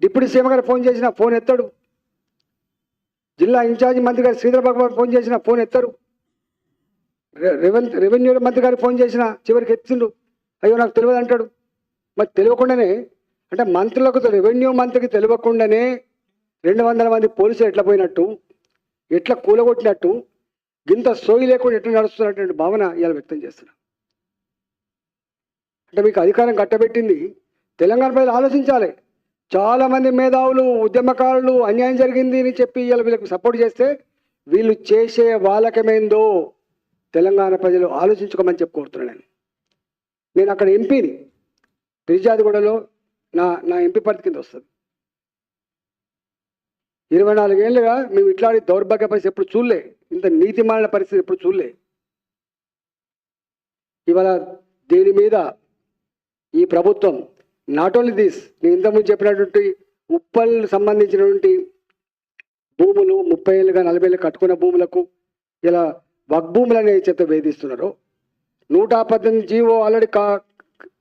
Deputy CM గారు phone చేసిన phone ఎత్తాడు, జిల్లా ఇన్ఛార్జి మంత్రి గారు శ్రీధర్ భగవాన్ ఫోన్ చేసిన ఫోన్ ఎత్తారు, రెవెన్యూ మంత్రి గారు ఫోన్ చేసిన చివరికి ఎత్తిండు, అయ్యో నాకు తెలియదు అంటాడు. మరి తెలియకుండానే అంటే మంత్రులకు రెవెన్యూ మంత్రికి తెలియకుండానే 200 మంది పోలీసులు ఎట్లా పోయినట్టు, ఎట్లా కూలగొట్టినట్టు, గింత సోయి లేకుండా ఎట్లా నడుస్తున్నటువంటి భావన ఇవాళ వ్యక్తం చేస్తున్నా. అంటే మీకు అధికారం కట్టబెట్టింది తెలంగాణ ప్రజలు ఆలోచించాలి. చాలామంది మేధావులు ఉద్యమకారులు అన్యాయం జరిగింది అని చెప్పి ఇవాళ వీళ్ళకి సపోర్ట్ చేస్తే వీళ్ళు చేసే వాలకమేందో తెలంగాణ ప్రజలు ఆలోచించుకోమని చెప్పి కోరుతున్నాను. నేను అక్కడ ఎంపీని, ఫిర్యాదిగూడలో నా ఎంపీ పరిధి కింద వస్తుంది. 24 ఏళ్ళుగా మేము ఇట్లాంటి దౌర్భాగ్య పరిస్థితి ఎప్పుడు చూడలే, ఇంత నీతిమాలిన పరిస్థితి ఎప్పుడు చూడలే. ఇవాళ దీని మీద ఈ ప్రభుత్వం నాట్ ఓన్లీ దిస్, నేను ఇంతకుముందు చెప్పినటువంటి ఉప్పల్ సంబంధించినటువంటి భూములు 30 ఏళ్ళుగా 40 ఏళ్ళు కట్టుకున్న భూములకు ఇలా వగ్భూములనే చేత వేధిస్తున్నారు. 118 జీవో ఆల్రెడీ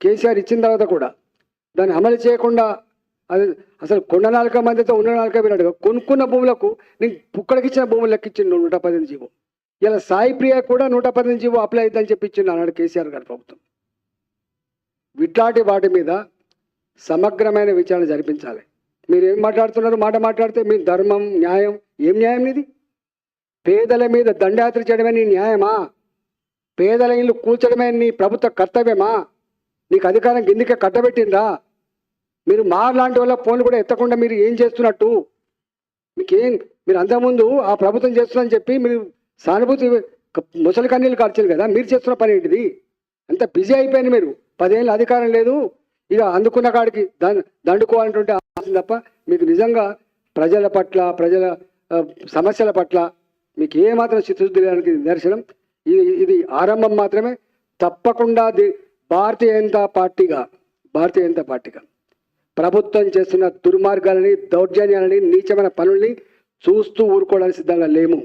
కేసీఆర్ ఇచ్చిన తర్వాత కూడా దాన్ని అమలు చేయకుండా అది అసలు కొండ 4 మందితో ఉన్న 4 వినట్టుగా కొనుక్కున్న భూములకు నేను పుక్కడికి ఇచ్చిన భూములు లెక్కించిండు 118 జీవో. ఇలా సాయి ప్రియ కూడా 118 జీవో అప్లై అవుతుందని చెప్పించిండు అన్నాడు కేసీఆర్ గారి ప్రభుత్వం. ఇట్లాంటి వాటి మీద సమగ్రమైన విచారణ జరిపించాలి. మీరు ఏం మాట్లాడుతున్నారు, మాట మాట్లాడితే మీ ధర్మం న్యాయం, ఏం న్యాయం ఇది? పేదల మీద దండయాత్ర చేయడమే నీ న్యాయమా? పేదల ఇల్లు కూల్చడమే నీ ప్రభుత్వ కర్తవ్యమా? నీకు అధికారం కిందికే కట్టబెట్టిందా? మీరు లాంటి వాళ్ళ ఫోన్లు కూడా ఎత్తకుండా మీరు ఏం చేస్తున్నట్టు? మీకేం, మీరు అంతకుముందు ఆ ప్రభుత్వం చేస్తుందని చెప్పి మీరు సానుభూతి ముసలి కన్నీళ్ళు కార్చారు కదా, మీరు చేస్తున్న పని ఏంటిది? అంత బిజీ అయిపోయింది. మీరు 10 ఏళ్ళు అధికారం లేదు, ఇక అందుకున్న కాడికి దండుకోవాలంటుంటే ఆలోచన తప్ప మీకు నిజంగా ప్రజల పట్ల, ప్రజల సమస్యల పట్ల మీకు ఏమాత్రం చిత్తశుద్ధి లేడానికి నిదర్శనం. ఇది ఆరంభం మాత్రమే. తప్పకుండా భారతీయ జనతా పార్టీగా ప్రభుత్వం చేస్తున్న దుర్మార్గాలని, దౌర్జన్యాలని, నీచమైన పనుల్ని చూస్తూ ఊరుకోవడానికి సిద్ధంగా లేము.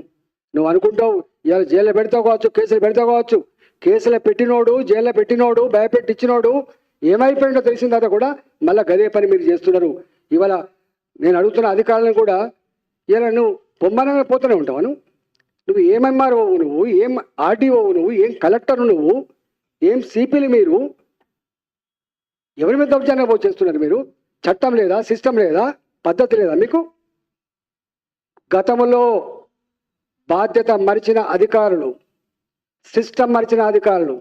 నువ్వు అనుకుంటావు ఇవాళ జైల్లో పెడతావు కావచ్చు, కేసులు పెడతావు కావచ్చు. కేసులు పెట్టినోడు, జైల్లో పెట్టినోడు, భయపెట్టించినోడు ఏమైపోయిందో తెలిసిన తర్వాత కూడా మళ్ళీ గదే పని మీరు చేస్తున్నారు. ఇవాళ నేను అడుగుతున్న అధికారులను కూడా ఇలా నువ్వు పొమ్మనంగా పోతూనే ఉంటావు. నువ్వు ఏం ఎంఆర్ఓ, నువ్వు ఏం ఆర్డీఓ, నువ్వు ఏం కలెక్టర్, నువ్వు ఏం సిపిలు, మీరు ఎవరి మీద దౌర్జన్యం చేస్తున్నారు? మీరు చట్టం లేదా, సిస్టమ్ లేదా, పద్ధతి లేదా మీకు? గతంలో బాధ్యత మరిచిన అధికారులు, సిస్టమ్ మరిచిన అధికారులు,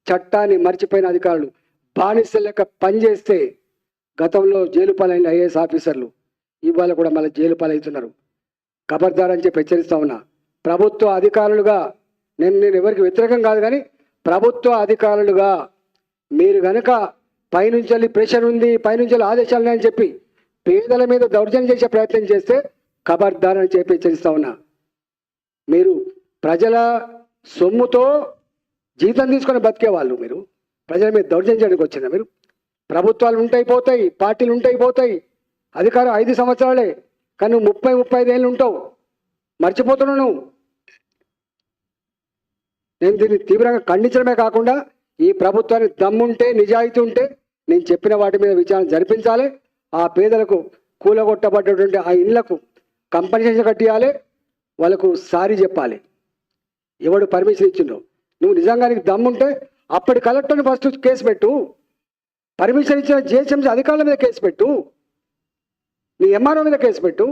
చట్టాన్ని మర్చిపోయిన అధికారులు బానిస లెక్క పనిచేస్తే గతంలో జైలు పాలైన ఐఏఎస్ ఆఫీసర్లు ఇవాళ కూడా మళ్ళీ జైలు పాలవుతున్నారు. ఖబర్దార్ అని చెప్పి హెచ్చరిస్తా ఉన్నా. ప్రభుత్వ అధికారులుగా నేను ఎవరికి వ్యతిరేకం కాదు, కానీ ప్రభుత్వ అధికారులుగా మీరు కనుక పైనుంచి ప్రెషర్ ఉంది, పైనుంచి ఆదేశాలు అని చెప్పి పేదల మీద దౌర్జన్యం చేసే ప్రయత్నం చేస్తే ఖబర్దార్ అని చెప్పి హెచ్చరిస్తా ఉన్నా. మీరు ప్రజల సొమ్ముతో జీతం తీసుకొని బతికేవాళ్ళు, మీరు ప్రజల మీద దౌర్జన్యం చేయడానికి వచ్చిన మీరు. ప్రభుత్వాలు ఉంటాయి పోతాయి, పార్టీలు ఉంటాయి పోతాయి, అధికారం 5 సంవత్సరాలే, కానీ నువ్వు 30-35 ఏళ్ళు ఉంటావు. మర్చిపోతున్నావు నువ్వు. నేను దీన్ని తీవ్రంగా ఖండించడమే కాకుండా ఈ ప్రభుత్వానికి దమ్ముంటే, నిజాయితీ ఉంటే నేను చెప్పిన వాటి మీద విచారణ జరిపించాలి. ఆ పేదలకు కూలగొట్టబడ్డటువంటి ఆ ఇళ్లకు కంపెన్సేషన్ కట్టియాలి, వాళ్ళకు సారీ చెప్పాలి. ఎవడు పర్మిషన్ ఇచ్చిండో, నువ్వు నిజంగా నీకు దమ్ముంటే అప్పటి కలెక్టర్ని ఫస్ట్ కేసు పెట్టు, పర్మిషన్ ఇచ్చిన జిహెచ్ఎంసీ అధికారుల మీద కేసు పెట్టు, నీ ఎంఆర్ఓ మీద కేసు పెట్టు.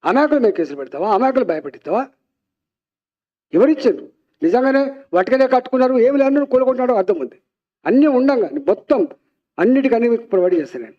అమాయకుల మీద కేసులు పెడతావా? అమాయకులు భయపెట్టిస్తావా? ఎవరిచ్చారు? నిజంగానే వాటికనే కట్టుకున్నారు, ఏమి లేని కూలగొంటున్నాడో అర్థం ఉంది. అన్నీ ఉండంగా మొత్తం అన్నిటికన్నీ మీకు ప్రొవైడ్ చేస్తాను నేను.